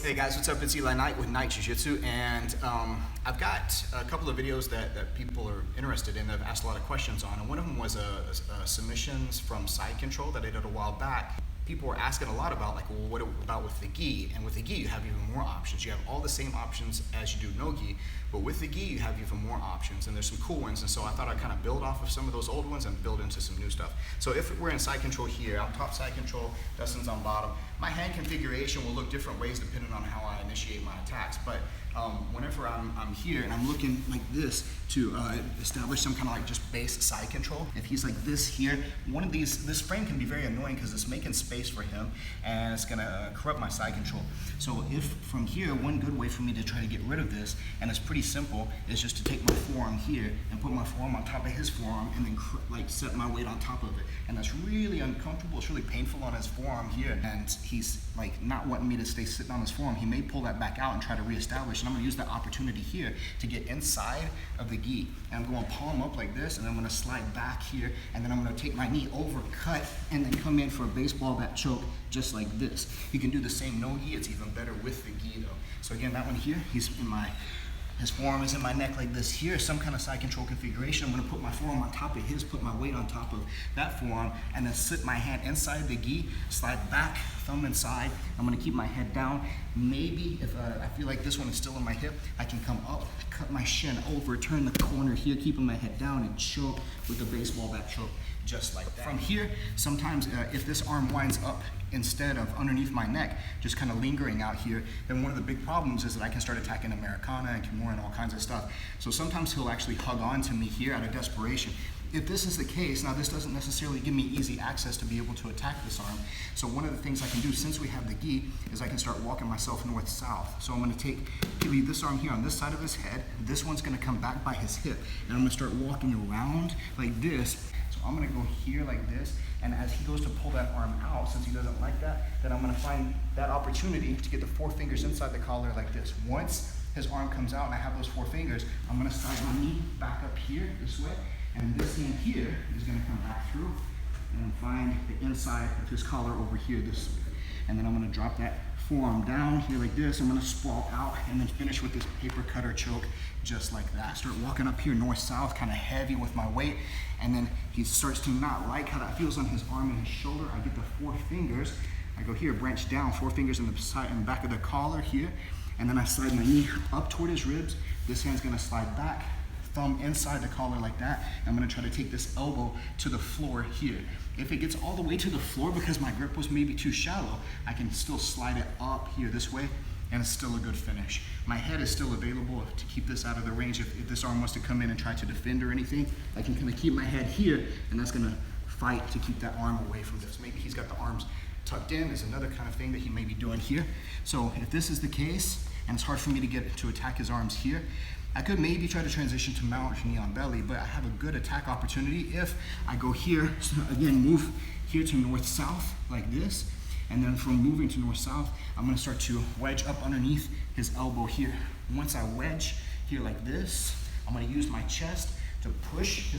Hey guys, what's up? It's Eli Knight with Knight Jiu-Jitsu, and I've got a couple of videos that people are interested in that I've asked a lot of questions on, and one of them was submissions from side control that I did a while back. People were asking a lot about, like, well, what about with the gi? And with the gi, you have even more options. You have all the same options as you do no gi, but with the gi, you have even more options, and there's some cool ones. And so I thought I'd kind of build off of some of those old ones and build into some new stuff. So if we're in side control here, I'm top side control, Dustin's on bottom. My hand configuration will look different ways depending on how I initiate my attacks. But whenever I'm here and I'm looking like this to establish some kind of like just base side control, if he's like this here, this frame can be very annoying because it's making space for him and it's gonna corrupt my side control. So if from here, one good way for me to try to get rid of this, and it's pretty simple, is just to take my forearm here and put my forearm on top of his forearm and then like set my weight on top of it. And that's really uncomfortable. It's really painful on his forearm here, and he's like not wanting me to stay sitting on his forearm. He may pull that back out and try to reestablish, and I'm gonna use that opportunity here to get inside of the gi. And I'm going palm up like this, and I'm gonna slide back here, and then I'm gonna take my knee over, cut, and then come in for a baseball bat choke just like this. You can do the same no gi. It's even better with the gi though. So again, that one here, his forearm is in my neck like this here, some kind of side control configuration. I'm gonna put my forearm on top of his, put my weight on top of that forearm, and then sit my hand inside the gi, slide back, thumb inside. I'm gonna keep my head down. Maybe if I feel like this one is still in my hip, I can come up, cut my shin over, turn the corner here, keeping my head down, and choke with the baseball bat choke, just like that. From here, sometimes if this arm winds up instead of underneath my neck, just kind of lingering out here, then one of the big problems is that I can start attacking Americana and Kimura and all kinds of stuff. So sometimes he'll actually hug on to me here out of desperation. If this is the case, now this doesn't necessarily give me easy access to be able to attack this arm. So one of the things I can do since we have the gi is I can start walking myself north-south. So I'm gonna leave this arm here on this side of his head. This one's gonna come back by his hip. And I'm gonna start walking around like this. So I'm gonna go here like this. And as he goes to pull that arm out, since he doesn't like that, then I'm gonna find that opportunity to get the 4 fingers inside the collar like this. Once his arm comes out and I have those 4 fingers, I'm gonna slide my knee back up here this way. And this hand here is gonna come back through and find the inside of his collar over here this way. And then I'm gonna drop that forearm down here like this. I'm gonna sprawl out and then finish with this paper cutter choke just like that. Start walking up here north-south, kind of heavy with my weight. And then he starts to not like how that feels on his arm and his shoulder. I get the 4 fingers. I go here, branch down, 4 fingers in the side and back of the collar here. And then I slide my knee up toward his ribs. This hand's gonna slide back, thumb inside the collar like that. I'm gonna try to take this elbow to the floor here. If it gets all the way to the floor because my grip was maybe too shallow, I can still slide it up here this way, and it's still a good finish. My head is still available to keep this out of the range. If this arm wants to come in and try to defend or anything, I can kind of keep my head here, and that's gonna fight to keep that arm away from this. Maybe he's got the arms tucked in is another kind of thing that he may be doing here. So if this is the case, and it's hard for me to get to attack his arms here, I could maybe try to transition to mount knee on belly, but I have a good attack opportunity if I go here, so again, move here to north-south like this, and then from moving to north-south, I'm gonna start to wedge up underneath his elbow here. Once I wedge here like this, I'm gonna use my chest to push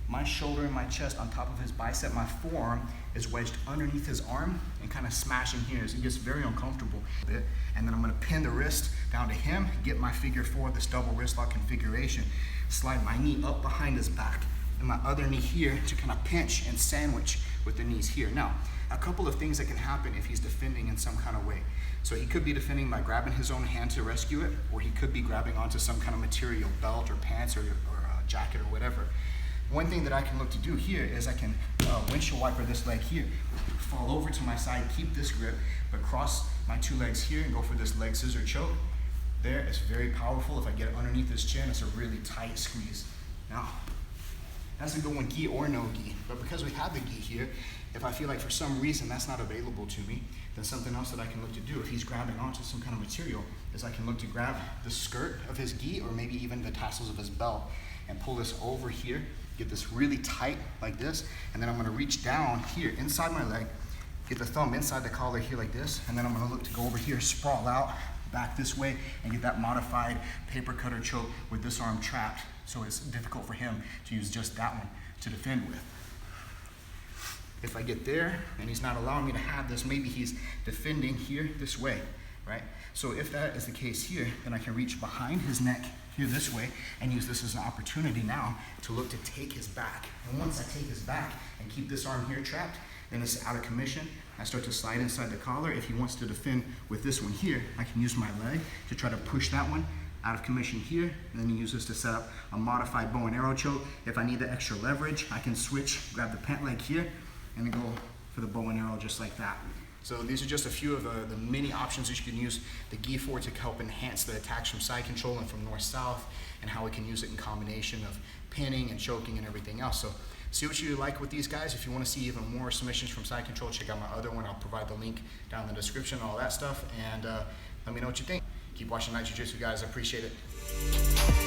my shoulder and my chest on top of his bicep. My forearm is wedged underneath his arm and kind of smashing here. So it gets very uncomfortable a bit. And then I'm gonna pin the wrist down to him, get my figure 4, this double wrist lock configuration, slide my knee up behind his back, and my other knee here to kind of pinch and sandwich with the knees here. Now, a couple of things that can happen if he's defending in some kind of way. So he could be defending by grabbing his own hand to rescue it, or he could be grabbing onto some kind of material, belt or pants or a jacket or whatever. One thing that I can look to do here is I can windshield wiper this leg here, fall over to my side, keep this grip, but cross my 2 legs here and go for this leg scissor choke. There, it's very powerful. If I get it underneath his chin, it's a really tight squeeze. Now, that's a good one, gi or no gi. But because we have the gi here, if I feel like for some reason that's not available to me, then something else that I can look to do if he's grabbing onto some kind of material is I can look to grab the skirt of his gi or maybe even the tassels of his belt and pull this over here, get this really tight like this, and then I'm gonna reach down here inside my leg, get the thumb inside the collar here like this, and then I'm gonna look to go over here, sprawl out, back this way, and get that modified paper cutter choke with this arm trapped, so it's difficult for him to use just that one to defend with. if I get there and he's not allowing me to have this, maybe he's defending here this way, right? So if that is the case here, then I can reach behind his neck here this way and use this as an opportunity now to look to take his back. And once I take his back and keep this arm here trapped, then it's out of commission. I start to slide inside the collar. If he wants to defend with this one here, I can use my leg to try to push that one out of commission here, and then use this to set up a modified bow and arrow choke. If I need the extra leverage, I can switch, grab the pant leg here, and then go for the bow and arrow just like that. So these are just a few of the many options that you can use the gi for to help enhance the attacks from side control and from north-south, and how we can use it in combination of pinning and choking and everything else. So see what you like with these guys. If you want to see even more submissions from side control, check out my other one. I'll provide the link down in the description, all that stuff, and let me know what you think. Keep watching Night Jiu-Jitsu, guys. I appreciate it.